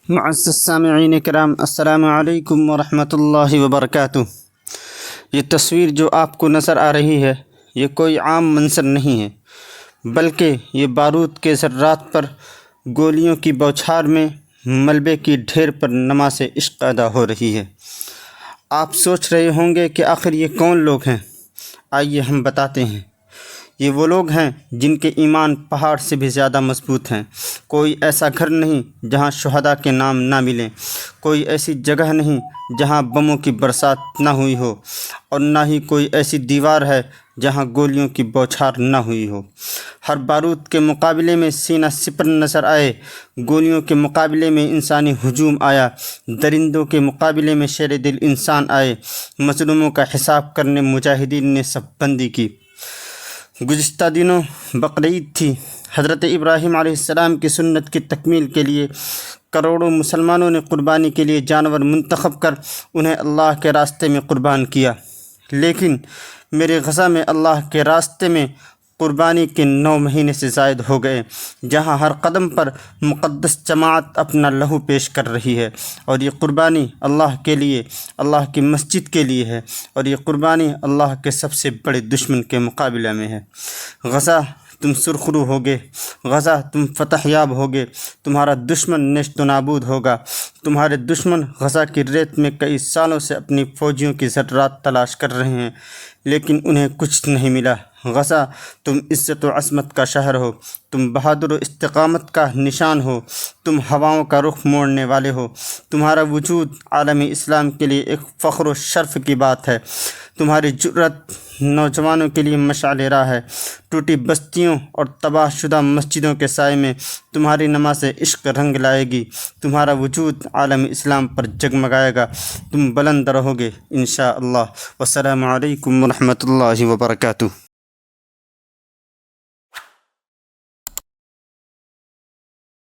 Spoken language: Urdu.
معزز سامعین کرام، السلام علیکم ورحمۃ اللہ وبرکاتہ۔ یہ تصویر جو آپ کو نظر آ رہی ہے یہ کوئی عام منظر نہیں ہے، بلکہ یہ بارود کے ذرات پر گولیوں کی بوچھار میں ملبے کی ڈھیر پر نماز عشق ادا ہو رہی ہے۔ آپ سوچ رہے ہوں گے کہ آخر یہ کون لوگ ہیں؟ آئیے ہم بتاتے ہیں۔ یہ وہ لوگ ہیں جن کے ایمان پہاڑ سے بھی زیادہ مضبوط ہیں۔ کوئی ایسا گھر نہیں جہاں شہداء کے نام نہ ملیں، کوئی ایسی جگہ نہیں جہاں بموں کی برسات نہ ہوئی ہو، اور نہ ہی کوئی ایسی دیوار ہے جہاں گولیوں کی بوچھار نہ ہوئی ہو۔ ہر بارود کے مقابلے میں سینہ سپر نظر آئے، گولیوں کے مقابلے میں انسانی ہجوم آیا، درندوں کے مقابلے میں شیر دل انسان آئے، مظلوموں کا حساب کرنے مجاہدین نے صف بندی کی۔ گزشتہ دنوں بقرعید تھی۔ حضرت ابراہیم علیہ السلام کی سنت کی تکمیل کے لیے کروڑوں مسلمانوں نے قربانی کے لیے جانور منتخب کر انہیں اللہ کے راستے میں قربان کیا، لیکن میرے غزہ میں اللہ کے راستے میں قربانی کے 9 مہینے سے زائد ہو گئے، جہاں ہر قدم پر مقدس جماعت اپنا لہو پیش کر رہی ہے، اور یہ قربانی اللہ کے لیے، اللہ کی مسجد کے لیے ہے، اور یہ قربانی اللہ کے سب سے بڑے دشمن کے مقابلے میں ہے۔ غزہ تم سرخرو ہوگے، غزہ تم فتح یاب ہوگے، تمہارا دشمن نیست و نابود ہوگا۔ تمہارے دشمن غزہ کی ریت میں کئی سالوں سے اپنی فوجیوں کی ذرات تلاش کر رہے ہیں، لیکن انہیں کچھ نہیں ملا۔ غزہ تم عزت و عظمت کا شہر ہو، تم بہادر و استقامت کا نشان ہو، تم ہواؤں کا رخ موڑنے والے ہو۔ تمہارا وجود عالم اسلام کے لیے ایک فخر و شرف کی بات ہے۔ تمہاری جرأت نوجوانوں کے لیے مشعل راہ ہے۔ ٹوٹی بستیوں اور تباہ شدہ مسجدوں کے سائے میں تمہاری نماز عشق رنگ لائے گی۔ تمہارا وجود عالم اسلام پر جگمگائے گا۔ تم بلند رہو گے انشاءاللہ۔ والسلام علیکم ورحمۃ اللہ وبرکاتہ۔